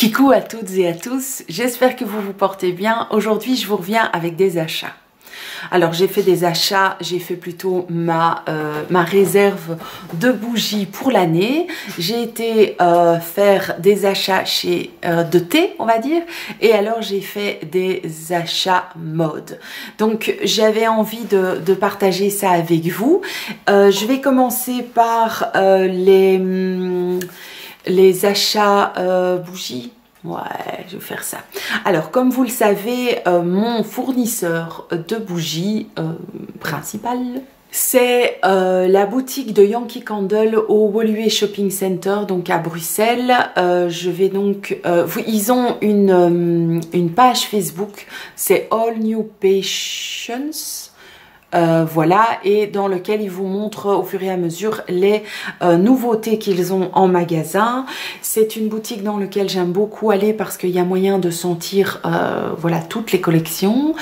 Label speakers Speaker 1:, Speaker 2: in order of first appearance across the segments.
Speaker 1: Kikou à toutes et à tous, j'espère que vous vous portez bien. Aujourd'hui, je vous reviens avec des achats. Alors, j'ai fait des achats, j'ai fait plutôt ma réserve de bougies pour l'année. J'ai été faire des achats chez de thé, on va dire. Et alors, j'ai fait des achats mode. Donc, j'avais envie de partager ça avec vous. Je vais commencer par les achats bougies. Ouais, je vais faire ça. Alors, comme vous le savez, mon fournisseur de bougies principal, c'est la boutique de Yankee Candle au Woluwe Shopping Center, donc à Bruxelles. Je vais donc... ils ont une page Facebook, c'est All New Patients. Voilà, et dans lequel ils vous montrent au fur et à mesure les nouveautés qu'ils ont en magasin. C'est une boutique dans laquelle j'aime beaucoup aller parce qu'il y a moyen de sentir voilà, toutes les collections.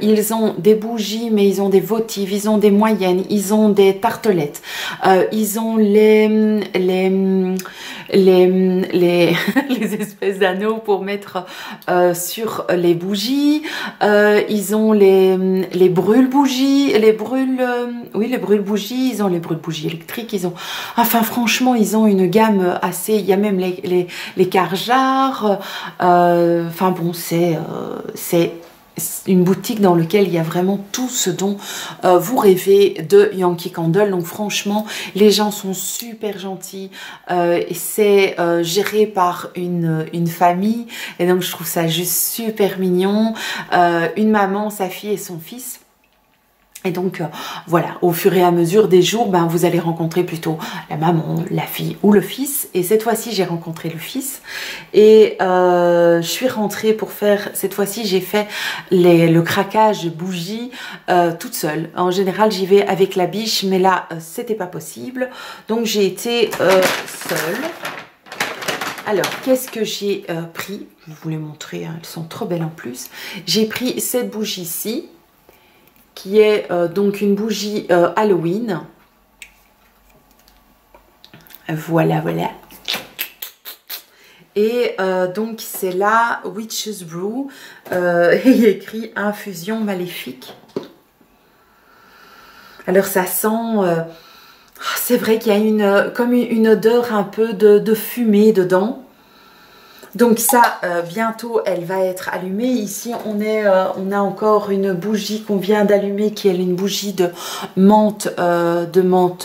Speaker 1: Ils ont des bougies, mais ils ont des votives, ils ont des moyennes, ils ont des tartelettes, ils ont les espèces d'anneaux pour mettre sur les bougies, ils ont les brûle-bougies, les brûle-bougies, ils ont les brûle-bougies électriques, ils ont, enfin franchement, ils ont une gamme assez, il y a même les carjars, enfin bon, c'est une boutique dans laquelle il y a vraiment tout ce dont vous rêvez de Yankee Candle. Donc franchement, les gens sont super gentils. C'est géré par une famille. Et donc je trouve ça juste super mignon. Une maman, sa fille et son fils. Et donc, voilà, au fur et à mesure des jours, ben, vous allez rencontrer plutôt la maman, la fille ou le fils. Et cette fois-ci, j'ai rencontré le fils. Et je suis rentrée pour faire, cette fois-ci, j'ai fait le craquage bougie toute seule. En général, j'y vais avec la biche, mais là, c'était pas possible. Donc, j'ai été seule. Alors, qu'est-ce que j'ai pris? Je vais vous les montrer, hein, elles sont trop belles en plus. J'ai pris cette bougie-ci, qui est donc une bougie Halloween. Voilà, voilà. Et donc c'est la Witch's Brew. Il y a écrit infusion maléfique. Alors ça sent... c'est vrai qu'il y a comme une odeur un peu de fumée dedans. Donc ça, bientôt, elle va être allumée. Ici, on a encore une bougie qu'on vient d'allumer, qui est une bougie de menthe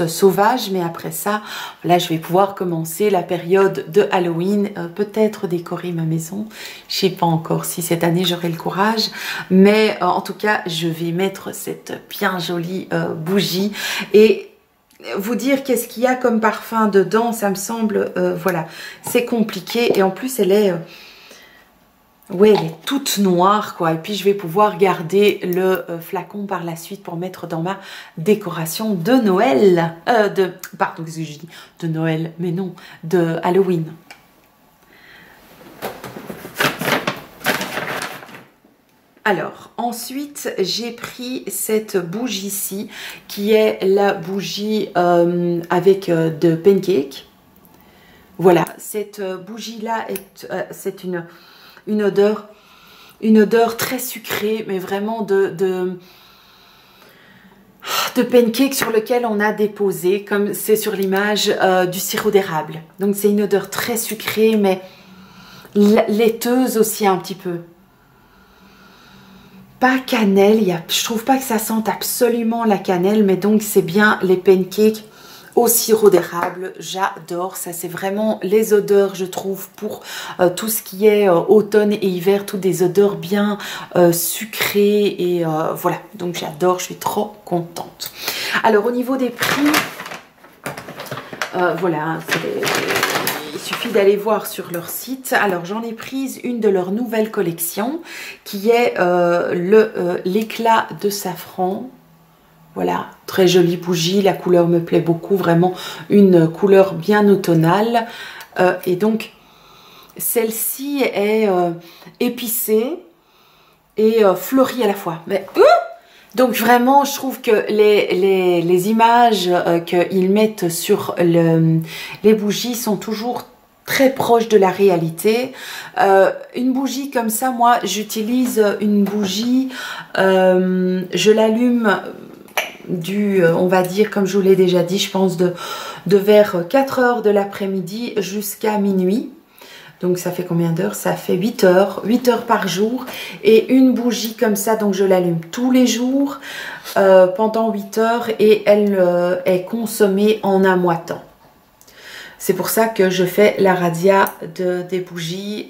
Speaker 1: sauvage. Mais après ça, là, je vais pouvoir commencer la période de Halloween, peut-être décorer ma maison. Je sais pas encore si cette année, j'aurai le courage. Mais en tout cas, je vais mettre cette bien jolie bougie. Et vous dire qu'est-ce qu'il y a comme parfum dedans, ça me semble, voilà, c'est compliqué. Et en plus, elle est, ouais, elle est toute noire, quoi. Et puis, je vais pouvoir garder le flacon par la suite pour mettre dans ma décoration de Noël. Pardon, qu'est-ce que je dis? De Noël, mais non, de Halloween. Alors, ensuite, j'ai pris cette bougie-ci, qui est la bougie avec de pancake. Voilà, cette bougie-là, c'est une odeur très sucrée, mais vraiment de pancake sur lequel on a déposé, comme c'est sur l'image, du sirop d'érable. Donc, c'est une odeur très sucrée, mais laiteuse aussi un petit peu. Pas cannelle, je trouve pas que ça sente absolument la cannelle, mais donc c'est bien les pancakes au sirop d'érable. J'adore ça, c'est vraiment les odeurs, je trouve, pour tout ce qui est automne et hiver, toutes des odeurs bien sucrées et voilà, donc j'adore, je suis trop contente. Alors au niveau des prix, voilà, il suffit d'aller voir sur leur site. Alors j'en ai prise une de leurs nouvelles collections qui est l'éclat de safran. Voilà, très jolie bougie, la couleur me plaît beaucoup, vraiment une couleur bien automnale. Et donc celle-ci est épicée et fleurie à la fois. Mais donc vraiment, je trouve que les images qu'ils mettent sur les bougies sont toujours très proche de la réalité. Une bougie comme ça, moi j'utilise une bougie, je l'allume on va dire, comme je vous l'ai déjà dit, je pense de vers 4 heures de l'après-midi jusqu'à minuit. Donc ça fait combien d'heures? Ça fait 8 heures par jour. Et une bougie comme ça, donc je l'allume tous les jours pendant 8 heures et elle est consommée en un mois de temps. C'est pour ça que je fais la radia des bougies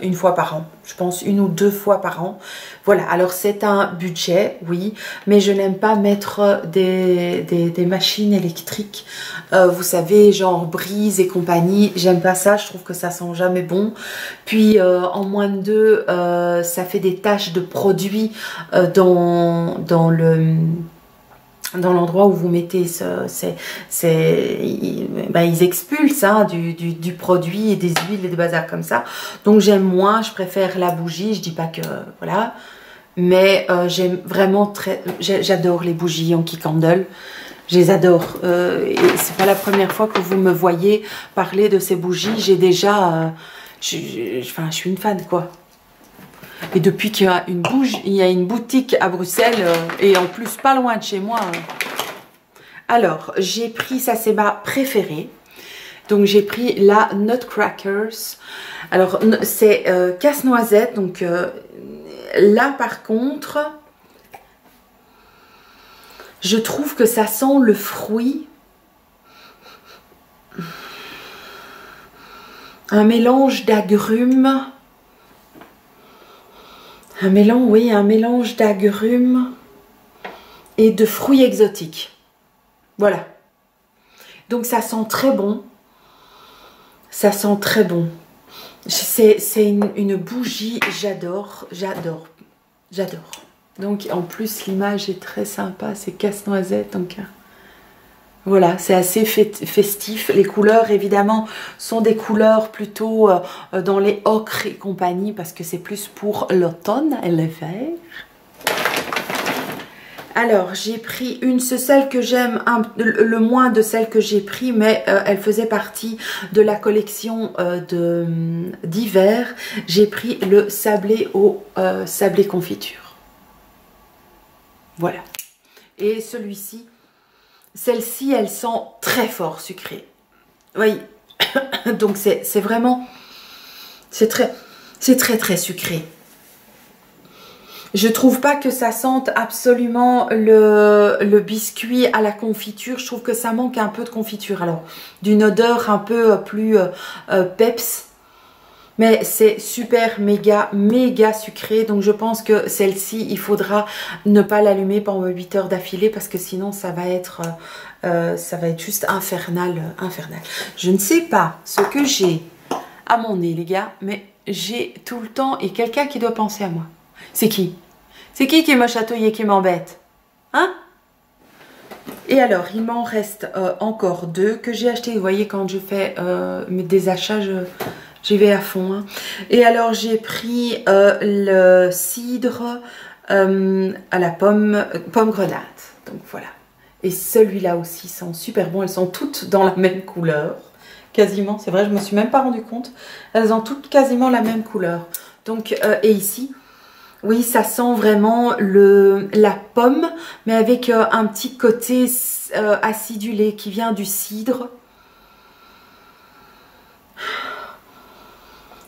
Speaker 1: une fois par an. Je pense 1 ou 2 fois par an. Voilà, alors c'est un budget, oui, mais je n'aime pas mettre des machines électriques. Vous savez, genre brise et compagnie. J'aime pas ça, je trouve que ça sent jamais bon. Puis en moins de 2, ça fait des taches de produits dans l'endroit où vous mettez ils expulsent hein, du produit et des huiles et des bazars comme ça. Donc j'aime moins, je préfère la bougie. Je dis pas que voilà, mais j'aime vraiment j'adore les bougies Yankee Candle. Je les adore et c'est pas la première fois que vous me voyez parler de ces bougies. J'ai déjà, je suis une fan quoi. Et depuis qu'il y a une boutique à Bruxelles, et en plus pas loin de chez moi. Alors, j'ai pris, ça c'est ma préférée. Donc j'ai pris la Nutcrackers. Alors c'est casse-noisette. Donc là par contre, je trouve que ça sent le fruit. Un mélange d'agrumes. Un mélange d'agrumes et de fruits exotiques. Voilà. Donc ça sent très bon. Ça sent très bon. C'est une bougie, j'adore. Donc en plus l'image est très sympa, c'est casse-noisette. Donc voilà, c'est assez festif. Les couleurs, évidemment, sont des couleurs plutôt dans les ocres et compagnie, parce que c'est plus pour l'automne et l'hiver. Alors, j'ai pris c'est celle que j'aime le moins de celles que j'ai pris, mais elle faisait partie de la collection d'hiver. J'ai pris le sablé au sablé confiture. Voilà. Et celui-ci, celle-ci, elle sent très fort sucré. Oui. Donc c'est vraiment, c'est très sucré. Je trouve pas que ça sente absolument le biscuit à la confiture. Je trouve que ça manque un peu de confiture. Alors, d'une odeur un peu plus peps. Mais c'est super méga sucré. Donc je pense que celle-ci, il faudra ne pas l'allumer pendant 8 heures d'affilée, parce que sinon ça va être juste infernal. Je ne sais pas ce que j'ai à mon nez les gars, mais j'ai tout le temps et quelqu'un qui doit penser à moi. C'est qui? C'est qui m'a chatouillé, qui m'embête? Hein? Et alors, il m'en reste encore 2 que j'ai acheté. Vous voyez, quand je fais des achats, j'y vais à fond. Hein. Et alors, j'ai pris le cidre à la pomme grenade. Donc, voilà. Et celui-là aussi sent super bon. Elles sont toutes dans la même couleur. Quasiment, c'est vrai, je ne me suis même pas rendu compte. Elles ont toutes quasiment la même couleur. Donc, et ici... Oui, ça sent vraiment la pomme, mais avec un petit côté acidulé qui vient du cidre.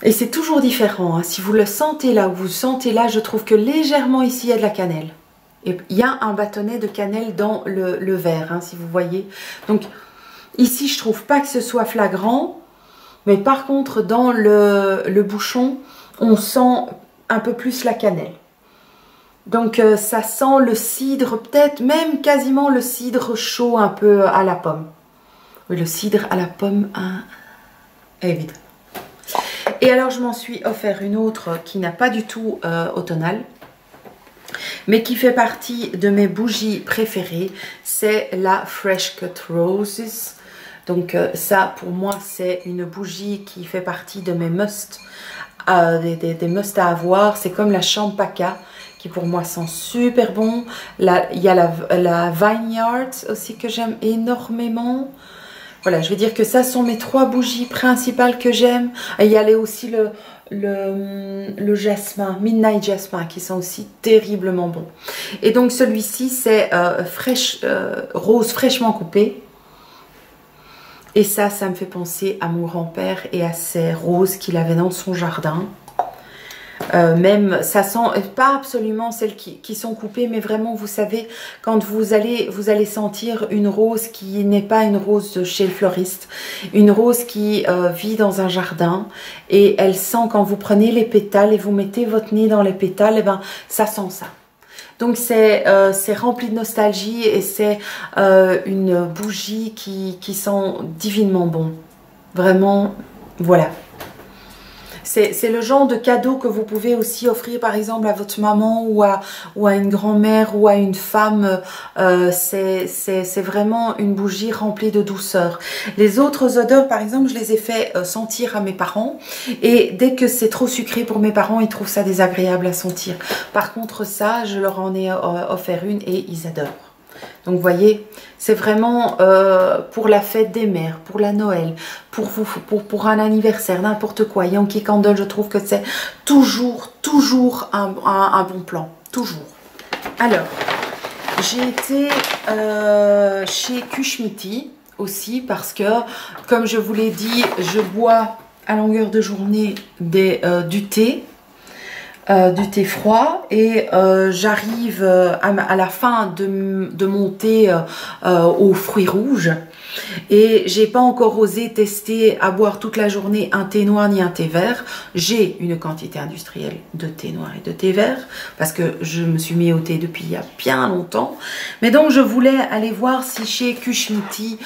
Speaker 1: Et c'est toujours différent. Hein. Si vous le sentez là ou vous le sentez là, je trouve que légèrement ici, il y a de la cannelle. Et il y a un bâtonnet de cannelle dans le verre, hein, si vous voyez. Donc, ici, je trouve pas que ce soit flagrant. Mais par contre, dans le bouchon, on sent... un peu plus la cannelle. Donc ça sent le cidre, peut-être même quasiment le cidre chaud un peu à la pomme. Oui, le cidre à la pomme, évidemment. Et alors je m'en suis offert une autre qui n'a pas du tout automnale, mais qui fait partie de mes bougies préférées. C'est la Fresh Cut Roses. Donc ça pour moi c'est une bougie qui fait partie de mes must. Des must à avoir. C'est comme la Champaca qui pour moi sent super bon. Là, il y a la Vineyard aussi que j'aime énormément. Voilà, je vais dire que ça sont mes 3 bougies principales que j'aime. Il y a aussi le jasmin, Midnight Jasmin, qui sont aussi terriblement bons. Et donc celui-ci, c'est rose fraîchement coupé. Et ça me fait penser à mon grand-père et à ces roses qu'il avait dans son jardin. Même, ça sent pas absolument celles qui sont coupées, mais vraiment, vous savez, quand vous allez sentir une rose qui n'est pas une rose de chez le fleuriste, une rose qui vit dans un jardin, et elle sent, quand vous prenez les pétales et vous mettez votre nez dans les pétales, et ben ça sent ça. Donc c'est rempli de nostalgie et c'est une bougie qui sent divinement bon. Vraiment, voilà. C'est le genre de cadeau que vous pouvez aussi offrir par exemple à votre maman ou à une grand-mère ou à une femme. C'est vraiment une bougie remplie de douceur. Les autres odeurs par exemple, je les ai fait sentir à mes parents et dès que c'est trop sucré pour mes parents, ils trouvent ça désagréable à sentir. Par contre ça, je leur en ai offert une et ils adorent. Donc vous voyez, c'est vraiment pour la fête des mères, pour la Noël, pour un anniversaire, n'importe quoi. Yankee Candle, je trouve que c'est toujours un bon plan. Toujours. Alors, j'ai été chez Kushmiti aussi parce que, comme je vous l'ai dit, je bois à longueur de journée du thé. Du thé froid et j'arrive à la fin de mon thé aux fruits rouges et j'ai pas encore osé tester à boire toute la journée un thé noir ni un thé vert. J'ai une quantité industrielle de thé noir et de thé vert parce que je me suis mis au thé depuis il y a bien longtemps, mais donc je voulais aller voir si chez Kushmiti,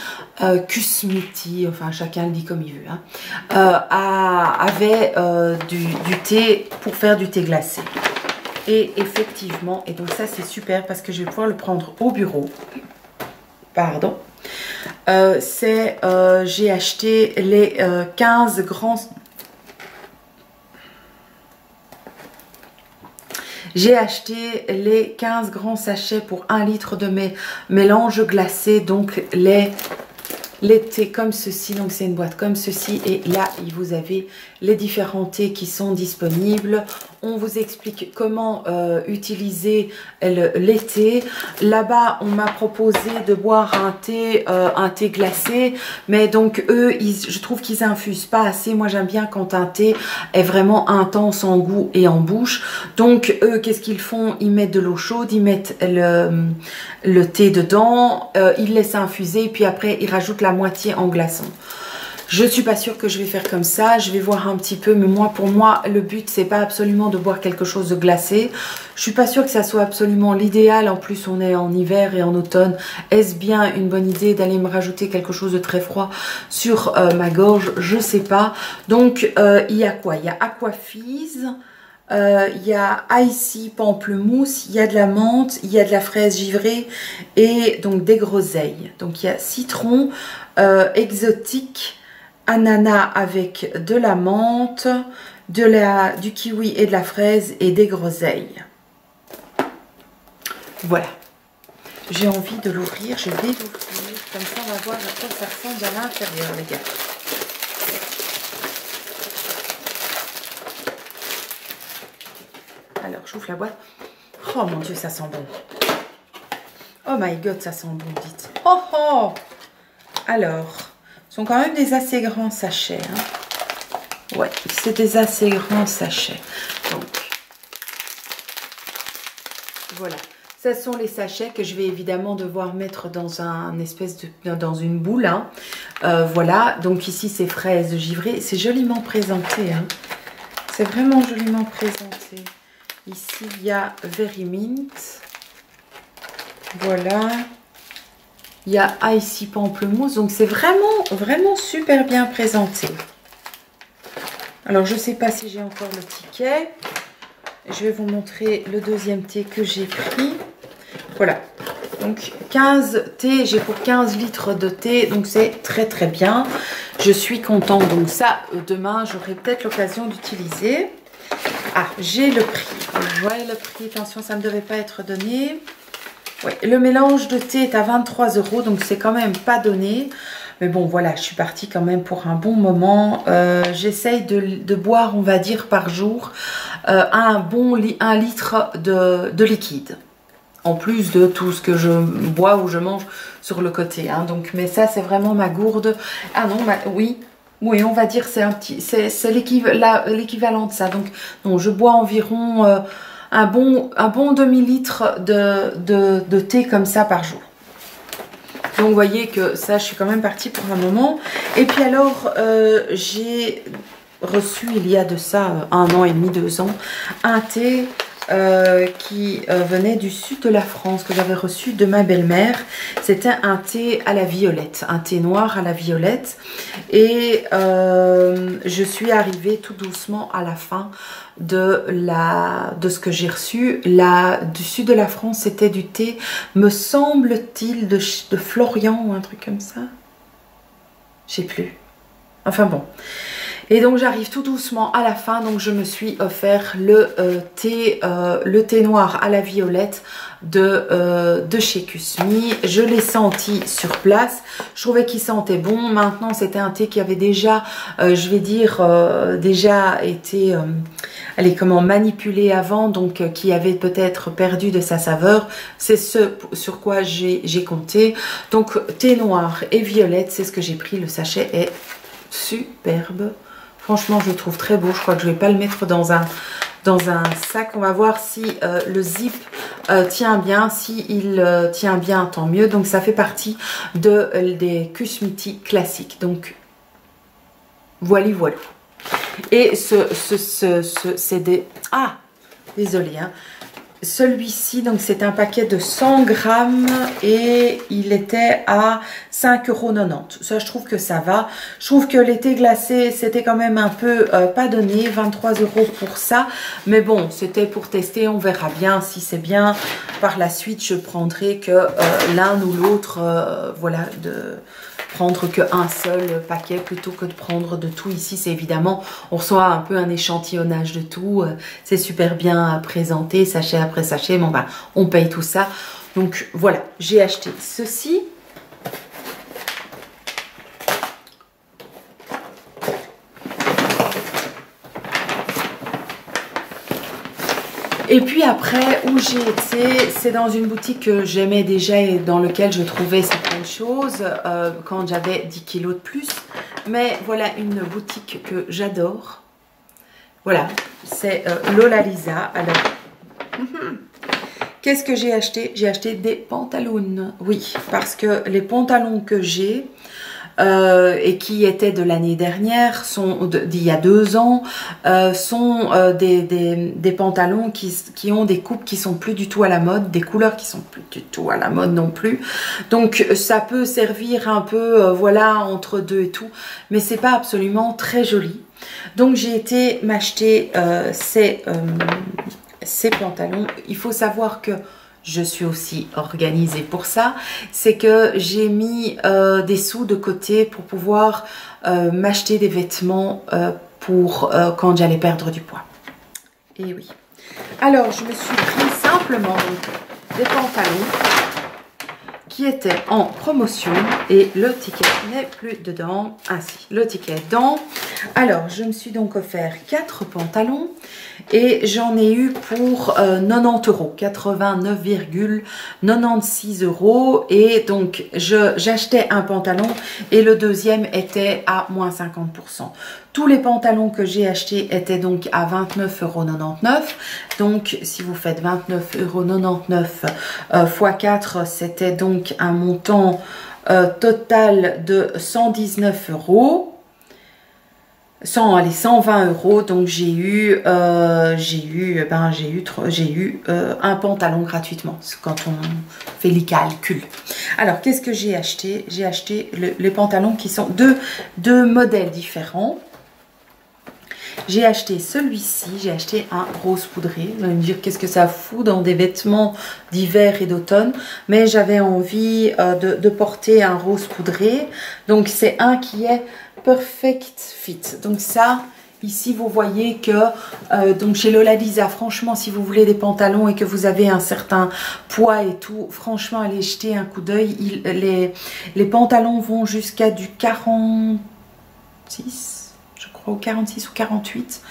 Speaker 1: enfin chacun le dit comme il veut, hein, avait du thé pour faire du thé glacé. Et effectivement, et donc ça c'est super parce que je vais pouvoir le prendre au bureau. Pardon. J'ai acheté les 15 grands... J'ai acheté les 15 grands sachets pour 1 litre de mes mélanges glacés, donc les thés comme ceci, donc c'est une boîte comme ceci et là vous avez les différents thés qui sont disponibles. On vous explique comment utiliser les thés. Là-bas, on m'a proposé de boire un thé glacé, mais donc eux, je trouve qu'ils infusent pas assez. Moi, j'aime bien quand un thé est vraiment intense en goût et en bouche. Donc eux, qu'est-ce qu'ils font? Ils mettent de l'eau chaude, ils mettent le thé dedans, ils laissent infuser, puis après, ils rajoutent la moitié en glaçon. Je suis pas sûre que je vais faire comme ça, je vais voir un petit peu, mais pour moi, le but, c'est pas absolument de boire quelque chose de glacé. Je suis pas sûre que ça soit absolument l'idéal, en plus on est en hiver et en automne. Est-ce bien une bonne idée d'aller me rajouter quelque chose de très froid sur ma gorge? Je sais pas. Donc, il y a quoi? Il y a Aquafizz, il y a Icy pamplemousse, il y a de la menthe, il y a de la fraise givrée et donc des groseilles. Donc, il y a citron, exotique, ananas avec de la menthe, du kiwi et de la fraise et des groseilles. Voilà. J'ai envie de l'ouvrir, je vais l'ouvrir. Comme ça, on va voir à quoi ça ressemble à l'intérieur, les gars. Alors, j'ouvre la boîte. Oh mon Dieu, ça sent bon. Oh my God, ça sent bon, dites. Oh oh. Alors... Ce sont quand même des assez grands sachets. Hein. Ouais, c'est des assez grands sachets. Donc, voilà. Ce sont les sachets que je vais évidemment devoir mettre dans dans une boule. Hein. Voilà. Donc ici, c'est fraises givrées. C'est joliment présenté. Hein. C'est vraiment joliment présenté. Ici, il y a Very Mint. Voilà. Il y a Icy pamplemousse, donc c'est vraiment super bien présenté. Alors je ne sais pas si j'ai encore le ticket. Je vais vous montrer le deuxième thé que j'ai pris. Voilà, donc 15 thés, j'ai pour 15 litres de thé, donc c'est très bien. Je suis contente, donc ça demain j'aurai peut-être l'occasion d'utiliser. Ah, j'ai le prix. Ouais, le prix, attention, ça ne devait pas être donné. Ouais, le mélange de thé est à 23 €, donc c'est quand même pas donné. Mais bon, voilà, je suis partie quand même pour un bon moment. J'essaye de boire, on va dire, par jour un litre de liquide. En plus de tout ce que je bois ou je mange sur le côté. Hein. Donc, mais ça, c'est vraiment ma gourde. Ah non, oui, on va dire c'est l'équivalent de ça. Donc, non, je bois environ un bon demi-litre de thé comme ça par jour. Donc, vous voyez que ça, je suis quand même partie pour un moment. Et puis alors, j'ai reçu il y a de ça 1 an et demi, 2 ans, un thé qui venait du sud de la France, que j'avais reçu de ma belle-mère. C'était un thé à la violette, un thé noir à la violette. Et je suis arrivée tout doucement à la fin de ce que j'ai reçu. Du sud de la France, c'était du thé, me semble-t-il, de Florian ou un truc comme ça. Je sais plus. Enfin bon. Et donc j'arrive tout doucement à la fin, donc je me suis offert le thé noir à la violette de chez Kusmi. Je l'ai senti sur place, je trouvais qu'il sentait bon. Maintenant c'était un thé qui avait déjà, je vais dire, déjà été manipulé avant, donc qui avait peut-être perdu de sa saveur. C'est ce sur quoi j'ai compté. Donc thé noir et violette, c'est ce que j'ai pris. Le sachet est superbe. Franchement, je le trouve très beau. Je crois que je ne vais pas le mettre dans un sac. On va voir si le zip tient bien. Si il tient bien, tant mieux. Donc, ça fait partie des Kusmiti classiques. Donc, voilà. Et c'est des... Ah, désolée, hein. Celui-ci, donc c'est un paquet de 100 grammes et il était à 5,90 €. Ça, je trouve que ça va. Je trouve que les thés glacés, c'était quand même un peu pas donné, 23 € pour ça. Mais bon, c'était pour tester, on verra bien si c'est bien. Par la suite, je prendrai que l'un ou l'autre, voilà, prendre qu'un seul paquet plutôt que de prendre de tout. Ici, c'est évidemment, on reçoit un peu un échantillonnage de tout. C'est super bien présenté, sachet après sachet. Bon, ben, on paye tout ça. Donc, voilà, j'ai acheté ceci. Et puis après, où j'ai été, c'est dans une boutique que j'aimais déjà et dans laquelle je trouvais certaines choses quand j'avais 10 kilos de plus. Mais voilà une boutique que j'adore. Voilà, c'est Lola Lisa. Alors, qu'est-ce que j'ai acheté? J'ai acheté des pantalons. Oui, parce que les pantalons que j'ai... et qui étaient de l'année dernière, d'il y a 2 ans, sont des pantalons qui ont des coupes qui sont plus du tout à la mode, des couleurs qui sont plus du tout à la mode non plus. Donc ça peut servir un peu, voilà, entre deux et tout, mais c'est pas absolument très joli. Donc j'ai été m'acheter ces pantalons. Il faut savoir que je suis aussi organisée pour ça, c'est que j'ai mis des sous de côté pour pouvoir m'acheter des vêtements pour quand j'allais perdre du poids. Et oui. Alors, je me suis pris simplement des pantalons qui étaient en promotion et le ticket n'est plus dedans. Ah si, le ticket est dedans. Alors, je me suis donc offert 4 pantalons et j'en ai eu pour 90 €, 89,96 € et donc j'achetais un pantalon et le deuxième était à moins 50%. Tous les pantalons que j'ai achetés étaient donc à 29,99 €. Donc, si vous faites 29,99 € x 4, c'était donc un montant total de 119 €. 120 €, donc j'ai eu un pantalon gratuitement quand on fait les calculs. Alors qu'est-ce que j'ai acheté? J'ai acheté les pantalons qui sont deux modèles différents. J'ai acheté celui-ci, j'ai acheté un rose poudré. Vous allez me dire qu'est-ce que ça fout dans des vêtements d'hiver et d'automne. Mais j'avais envie de porter un rose poudré. Donc c'est un qui est Perfect Fit. Donc ça, Ici, vous voyez que donc chez Lola Lisa, franchement, si vous voulez des pantalons et que vous avez un certain poids et tout, franchement, allez jeter un coup d'œil. Les pantalons vont jusqu'à du 46, je crois, ou 46 ou 48.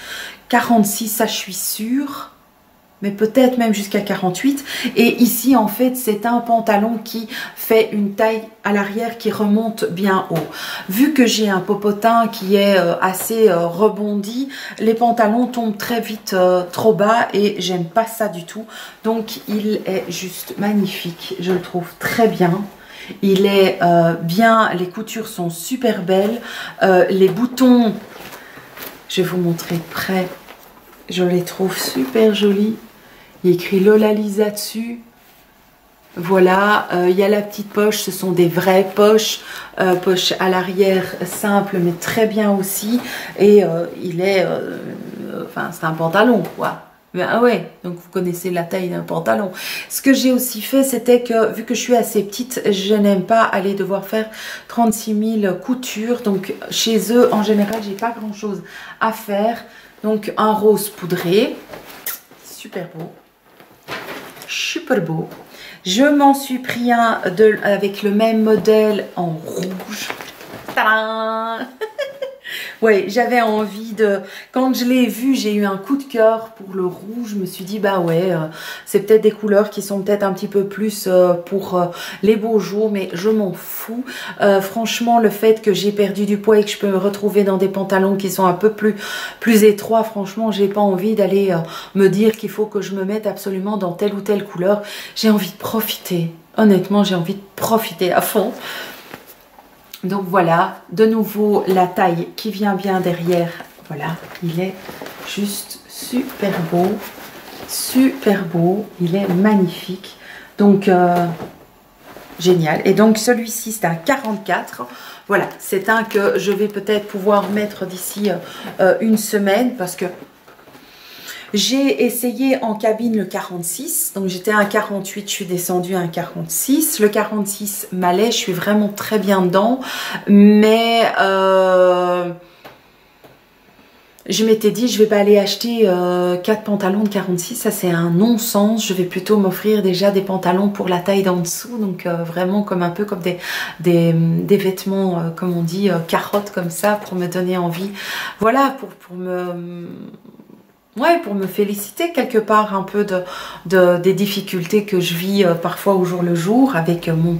Speaker 1: 46, ça, je suis sûre. Mais peut-être même jusqu'à 48. Et ici, en fait, c'est un pantalon qui fait une taille à l'arrière qui remonte bien haut. Vu que j'ai un popotin qui est assez rebondi, les pantalons tombent très vite trop bas et j'aime pas ça du tout. Donc, il est juste magnifique. Je le trouve très bien. Il est bien, les coutures sont super belles. Les boutons, je vais vous montrer de près. Je les trouve super jolis. Il y a écrit Lola Lisa dessus. Voilà, il y a la petite poche, ce sont des vraies poches. Poche à l'arrière, simple mais très bien aussi. Et il est, enfin c'est un pantalon quoi. Ah ouais, donc vous connaissez la taille d'un pantalon. Ce que j'ai aussi fait, c'était que vu que je suis assez petite, je n'aime pas aller devoir faire 36 000 coutures. Donc chez eux, en général, j'ai pas grand chose à faire. Donc un rose poudré, super beau. Super beau. Je m'en suis pris un avec le même modèle en rouge. Tadam! Ouais, j'avais envie de... Quand je l'ai vu, j'ai eu un coup de cœur pour le rouge. Je me suis dit, bah ouais, c'est peut-être des couleurs qui sont peut-être un petit peu plus pour les beaux jours, mais je m'en fous. Franchement, le fait que j'ai perdu du poids et que je peux me retrouver dans des pantalons qui sont un peu plus étroits, franchement, j'ai pas envie d'aller me dire qu'il faut que je me mette absolument dans telle ou telle couleur. J'ai envie de profiter. Honnêtement, j'ai envie de profiter à fond. Donc voilà, de nouveau la taille qui vient bien derrière. Voilà, il est juste super beau, il est magnifique. Donc génial. Et donc celui-ci c'est un 44. Voilà, c'est un que je vais peut-être pouvoir mettre d'ici une semaine parce que j'ai essayé en cabine le 46, donc j'étais à un 48, je suis descendue à un 46. Le 46 m'allait, je suis vraiment très bien dedans, mais je m'étais dit je vais pas aller acheter 4 pantalons de 46, ça c'est un non-sens. Je vais plutôt m'offrir déjà des pantalons pour la taille d'en dessous, donc vraiment comme un peu comme des vêtements, comme on dit, carottes comme ça, pour me donner envie. Voilà, pour me... Ouais, pour me féliciter quelque part un peu des difficultés que je vis parfois au jour le jour avec mon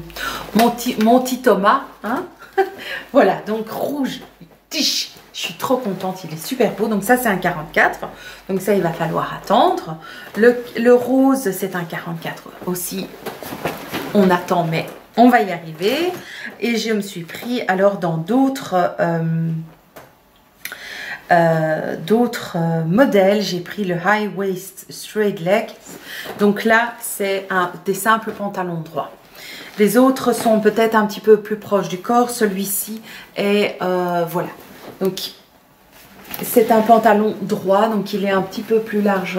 Speaker 1: petit Thomas. Hein. Voilà, donc rouge, tiche, je suis trop contente, il est super beau. Donc ça c'est un 44, donc ça il va falloir attendre. Le rose c'est un 44 aussi, on attend mais on va y arriver. Et je me suis pris alors dans d'autres... modèles, j'ai pris le high waist straight leg, donc là c'est des simples pantalons droits. Les autres sont peut-être un petit peu plus proches du corps, celui-ci est voilà, donc c'est un pantalon droit, donc il est un petit peu plus large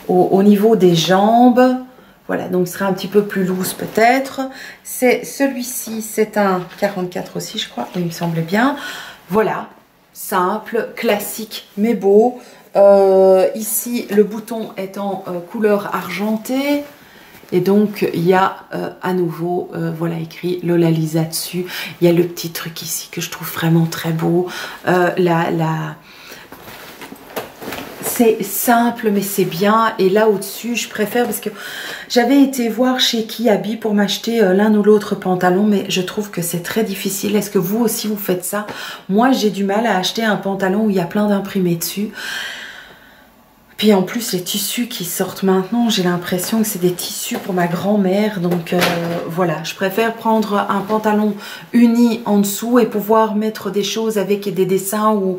Speaker 1: au niveau des jambes. Voilà, donc il sera un petit peu plus loose peut-être. C'est celui-ci, c'est un 44 aussi je crois, il me semblait bien. Voilà, simple, classique mais beau. Ici le bouton est en couleur argentée et donc il y a à nouveau voilà écrit Lola Lisa dessus. Il y a le petit truc ici que je trouve vraiment très beau. C'est simple mais c'est bien. Et là au-dessus je préfère parce que j'avais été voir chez Kiabi pour m'acheter l'un ou l'autre pantalon, mais je trouve que c'est très difficile. Est-ce que vous aussi vous faites ça? Moi j'ai du mal à acheter un pantalon où il y a plein d'imprimés dessus. Puis en plus les tissus qui sortent maintenant, j'ai l'impression que c'est des tissus pour ma grand-mère. Donc voilà, je préfère prendre un pantalon uni en dessous et pouvoir mettre des choses avec des dessins ou...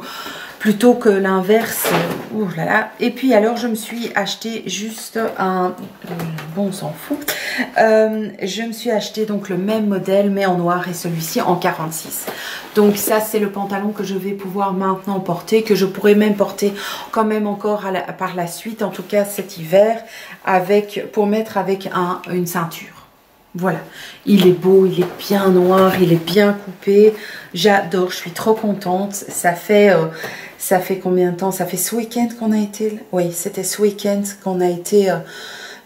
Speaker 1: plutôt que l'inverse. Ouh là là. Et puis alors je me suis acheté juste un... Bon on s'en fout. Je me suis acheté donc le même modèle mais en noir et celui-ci en 46. Donc ça c'est le pantalon que je vais pouvoir maintenant porter, que je pourrais même porter quand même encore par la suite, en tout cas cet hiver, pour mettre avec une ceinture. Voilà, il est beau, il est bien noir, il est bien coupé. J'adore, je suis trop contente. Ça fait combien de temps? Ça fait ce week-end qu'on a été... Oui, c'était ce week-end qu'on a été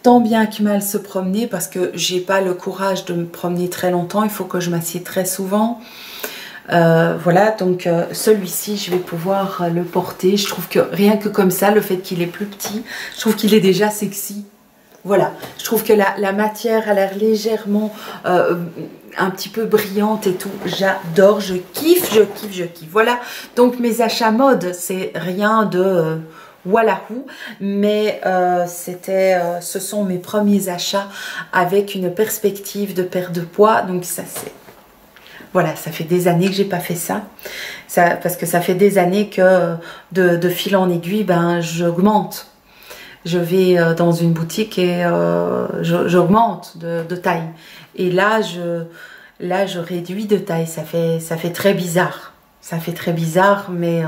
Speaker 1: tant bien que mal se promener parce que j'ai pas le courage de me promener très longtemps. Il faut que je m'assieds très souvent. Voilà, donc celui-ci, je vais pouvoir le porter. Je trouve que rien que comme ça, le fait qu'il est plus petit, je trouve qu'il est déjà sexy. Voilà, je trouve que la matière a l'air légèrement un petit peu brillante et tout. J'adore, je kiffe, je kiffe, je kiffe. Voilà, donc mes achats mode, c'est rien de wallahou, mais ce sont mes premiers achats avec une perspective de perte de poids. Donc ça c'est... Voilà, ça fait des années que j'ai pas fait ça. Parce que ça fait des années que de fil en aiguille, ben j'augmente. Je vais dans une boutique et j'augmente de taille. Et là, je réduis de taille. Ça fait très bizarre. Ça fait très bizarre, mais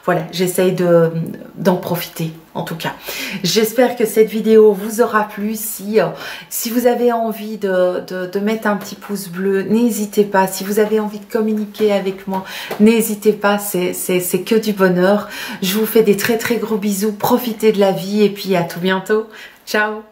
Speaker 1: voilà, j'essaye d'en profiter, en tout cas. J'espère que cette vidéo vous aura plu. Si vous avez envie de mettre un petit pouce bleu, n'hésitez pas. Si vous avez envie de communiquer avec moi, n'hésitez pas, c'est que du bonheur. Je vous fais des très très gros bisous. Profitez de la vie et puis à tout bientôt. Ciao!